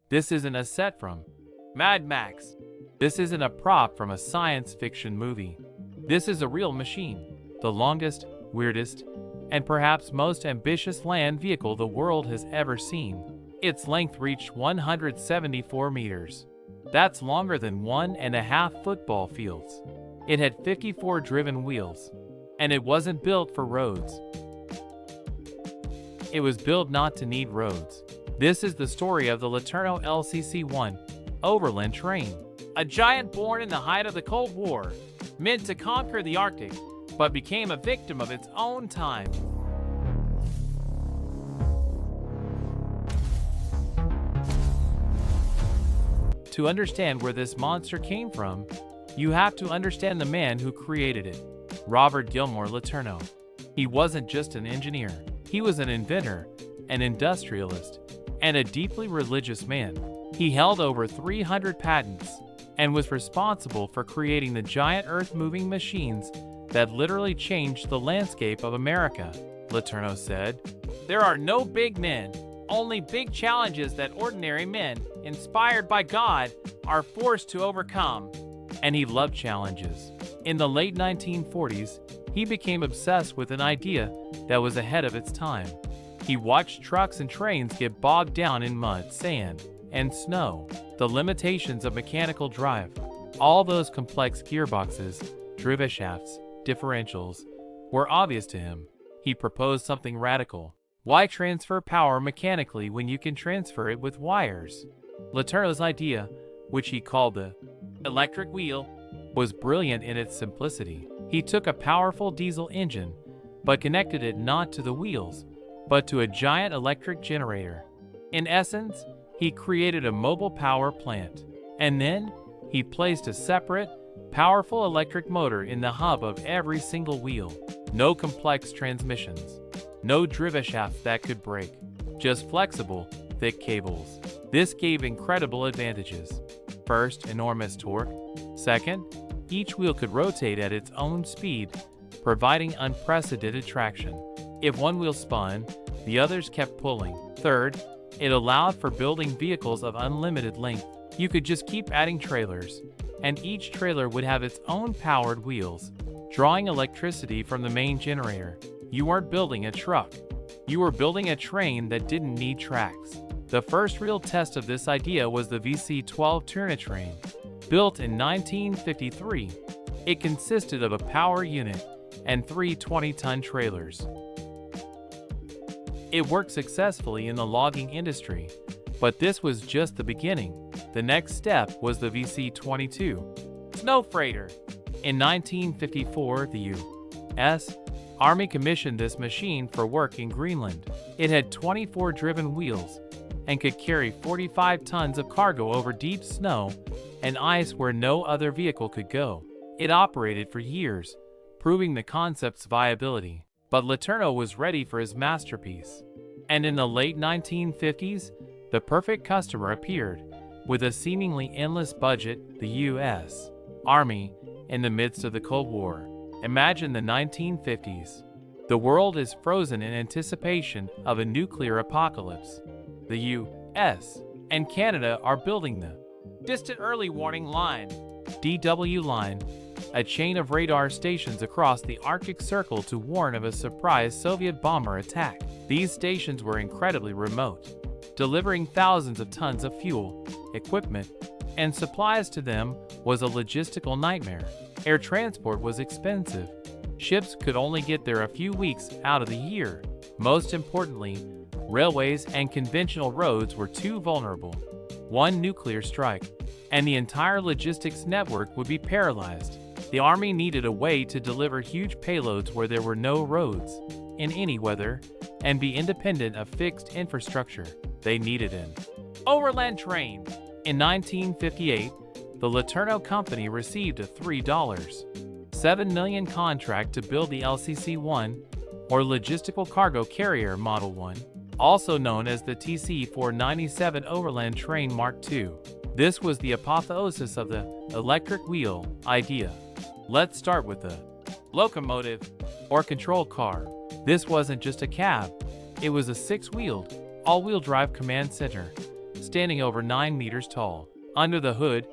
This isn't a set from Mad Max. This isn't a prop from a science fiction movie. This is a real machine, the longest, weirdest, and perhaps most ambitious land vehicle the world has ever seen. Its length reached 174 meters. That's longer than 1.5 football fields. It had 54 driven wheels, and it wasn't built for roads. It was built not to need roads. This is the story of the LeTourneau LCC-1 Overland Train, a giant born in the height of the Cold War, meant to conquer the Arctic, but became a victim of its own time. To understand where this monster came from, you have to understand the man who created it, Robert Gilmore LeTourneau. He wasn't just an engineer. He was an inventor, an industrialist, and a deeply religious man. He held over 300 patents and was responsible for creating the giant earth-moving machines that literally changed the landscape of America. LeTourneau said, "There are no big men, only big challenges that ordinary men, inspired by God, are forced to overcome." And he loved challenges. In the late 1940s, he became obsessed with an idea that was ahead of its time. He watched trucks and trains get bogged down in mud, sand, and snow. The limitations of mechanical drive, all those complex gearboxes, driveshafts, differentials, were obvious to him. He proposed something radical. Why transfer power mechanically when you can transfer it with wires? LeTourneau's idea, which he called the electric wheel, was brilliant in its simplicity. He took a powerful diesel engine, but connected it not to the wheels, but to a giant electric generator. In essence, he created a mobile power plant. And then, he placed a separate, powerful electric motor in the hub of every single wheel. No complex transmissions. No driveshafts that could break. Just flexible, thick cables. This gave incredible advantages. First, enormous torque. Second, each wheel could rotate at its own speed, providing unprecedented traction. If one wheel spun, the others kept pulling. Third, it allowed for building vehicles of unlimited length. You could just keep adding trailers, and each trailer would have its own powered wheels, drawing electricity from the main generator. You weren't building a truck. You were building a train that didn't need tracks. The first real test of this idea was the VC-12 LeTourneau train, built in 1953. It consisted of a power unit and 3 20-ton trailers. It worked successfully in the logging industry, but this was just the beginning. The next step was the VC-22 snow freighter. In 1954, the U.S. Army commissioned this machine for work in Greenland. It had 24 driven wheels and could carry 45 tons of cargo over deep snow and ice where no other vehicle could go. It operated for years, proving the concept's viability. But LeTourneau was ready for his masterpiece. And in the late 1950s, the perfect customer appeared. With a seemingly endless budget, the U.S. Army, in the midst of the Cold War. Imagine the 1950s. The world is frozen in anticipation of a nuclear apocalypse. The U.S. and Canada are building the Distant Early Warning Line, DW line, a chain of radar stations across the Arctic Circle to warn of a surprise Soviet bomber attack. These stations were incredibly remote. Delivering thousands of tons of fuel, equipment, and supplies to them was a logistical nightmare. Air transport was expensive. Ships could only get there a few weeks out of the year. Most importantly, railways and conventional roads were too vulnerable. One nuclear strike, and the entire logistics network would be paralyzed. The Army needed a way to deliver huge payloads where there were no roads, in any weather, and be independent of fixed infrastructure. They needed an Overland Train. In 1958, the LeTourneau Company received a $3.7 million contract to build the LCC-1, or Logistical Cargo Carrier Model 1, also known as the TC-497 Overland Train Mark II. This was the apotheosis of the electric wheel idea. Let's start with the locomotive, or control car. This wasn't just a cab. It was a 6-wheeled, all-wheel drive command center, standing over 9 meters tall. Under the hood,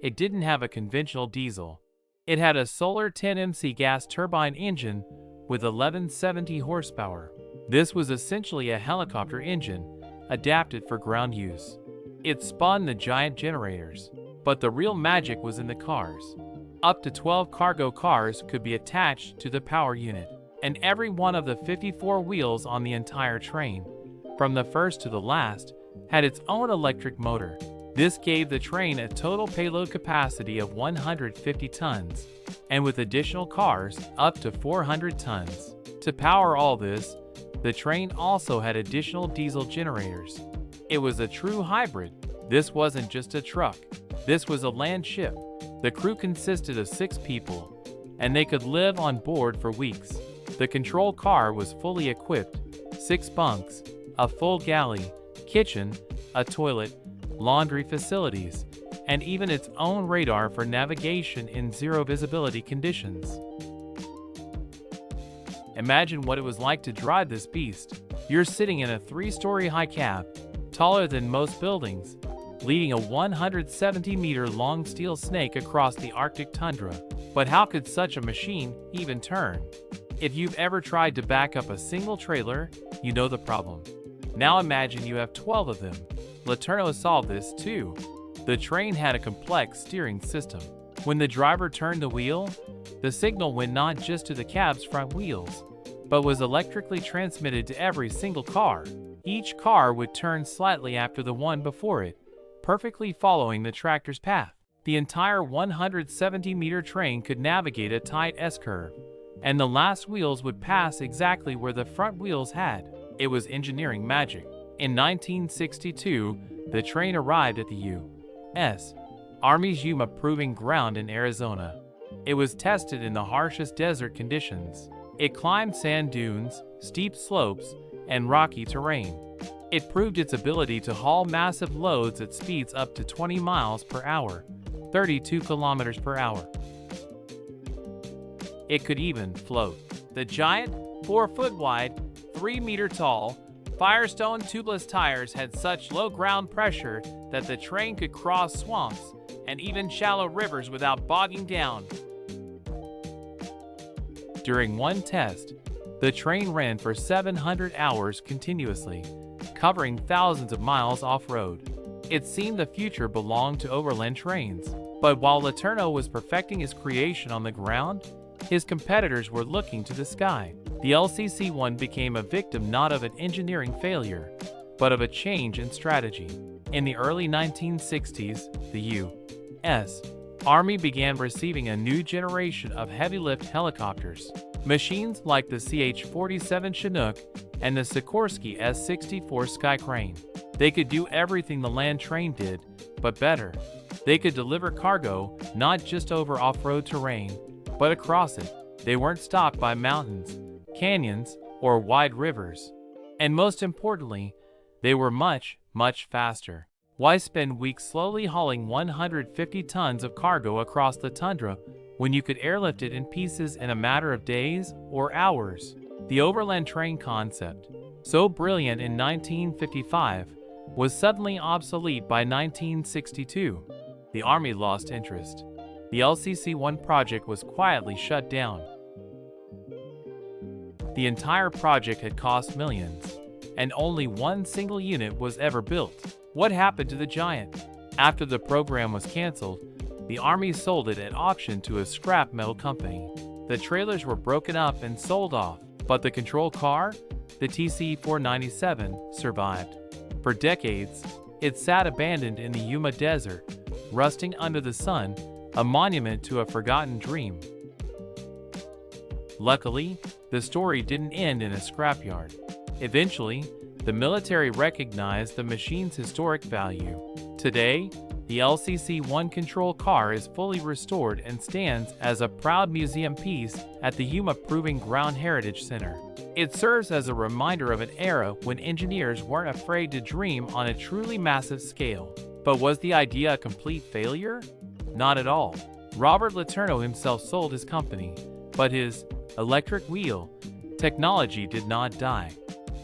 it didn't have a conventional diesel. It had a solar 10 MC gas turbine engine with 1170 horsepower. This was essentially a helicopter engine, adapted for ground use. It spun the giant generators. But the real magic was in the cars. Up to 12 cargo cars could be attached to the power unit, and every one of the 54 wheels on the entire train, from the first to the last, had its own electric motor. This gave the train a total payload capacity of 150 tons, and with additional cars, up to 400 tons. To power all this, the train also had additional diesel generators. It was a true hybrid. This wasn't just a truck. This was a land ship. The crew consisted of 6 people, and they could live on board for weeks. The control car was fully equipped, 6 bunks, a full galley, kitchen, a toilet, laundry facilities, and even its own radar for navigation in zero visibility conditions. Imagine what it was like to drive this beast. You're sitting in a 3-story high cab, taller than most buildings, leading a 170-meter-long steel snake across the Arctic tundra. But how could such a machine even turn? If you've ever tried to back up a single trailer, you know the problem. Now imagine you have 12 of them. LeTourneau solved this too. The train had a complex steering system. When the driver turned the wheel, the signal went not just to the cab's front wheels, but was electrically transmitted to every single car. Each car would turn slightly after the one before it, perfectly following the tractor's path. The entire 170-meter train could navigate a tight S-curve, and the last wheels would pass exactly where the front wheels had. It was engineering magic. In 1962, the train arrived at the U.S. Army's Yuma Proving Ground in Arizona. It was tested in the harshest desert conditions. It climbed sand dunes, steep slopes, and rocky terrain. It proved its ability to haul massive loads at speeds up to 20 miles per hour, 32 kilometers per hour. It could even float. The giant, 4-foot-wide, 3-meter-tall, Firestone tubeless tires had such low ground pressure that the train could cross swamps and even shallow rivers without bogging down. During one test, the train ran for 700 hours continuously, covering thousands of miles off-road. It seemed the future belonged to Overland Trains. But while LeTourneau was perfecting his creation on the ground, his competitors were looking to the sky. The LCC-1 became a victim not of an engineering failure, but of a change in strategy. In the early 1960s, the U.S. Army began receiving a new generation of heavy-lift helicopters. Machines like the CH-47 Chinook and the Sikorsky S-64 Sky Crane. They could do everything the land train did, but better. They could deliver cargo not just over off-road terrain, but across it. They weren't stopped by mountains, canyons, or wide rivers. And most importantly, they were much, much faster. Why spend weeks slowly hauling 150 tons of cargo across the tundra when you could airlift it in pieces in a matter of days or hours? The Overland Train concept, so brilliant in 1955, was suddenly obsolete by 1962. The Army lost interest. The LCC-1 project was quietly shut down. The entire project had cost millions, and only one single unit was ever built. What happened to the giant? After the program was canceled, the Army sold it at auction to a scrap metal company. The trailers were broken up and sold off, but the control car, the TC-497, survived. For decades, it sat abandoned in the Yuma desert, rusting under the sun, a monument to a forgotten dream. Luckily, the story didn't end in a scrapyard. Eventually, the military recognized the machine's historic value. Today, the LCC-1 control car is fully restored and stands as a proud museum piece at the Yuma Proving Ground Heritage Center. It serves as a reminder of an era when engineers weren't afraid to dream on a truly massive scale. But was the idea a complete failure? Not at all. Robert LeTourneau himself sold his company, but his electric wheel technology did not die.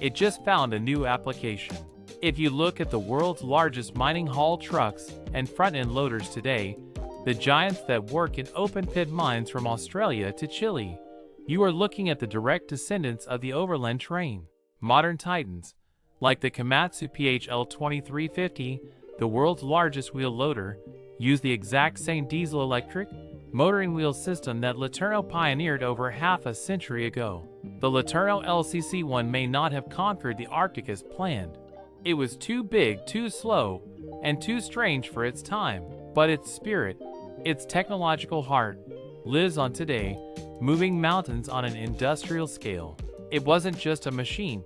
It just found a new application. If you look at the world's largest mining haul trucks and front-end loaders today, the giants that work in open-pit mines from Australia to Chile, you are looking at the direct descendants of the Overland Train. Modern titans, like the Komatsu PHL-2350, the world's largest wheel loader, use the exact same diesel-electric motoring wheel system that LeTourneau pioneered over half a century ago. The LeTourneau LCC-1 may not have conquered the Arctic as planned. It was too big, too slow, and too strange for its time. But its spirit, its technological heart, lives on today, moving mountains on an industrial scale. It wasn't just a machine,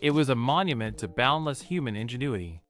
it was a monument to boundless human ingenuity.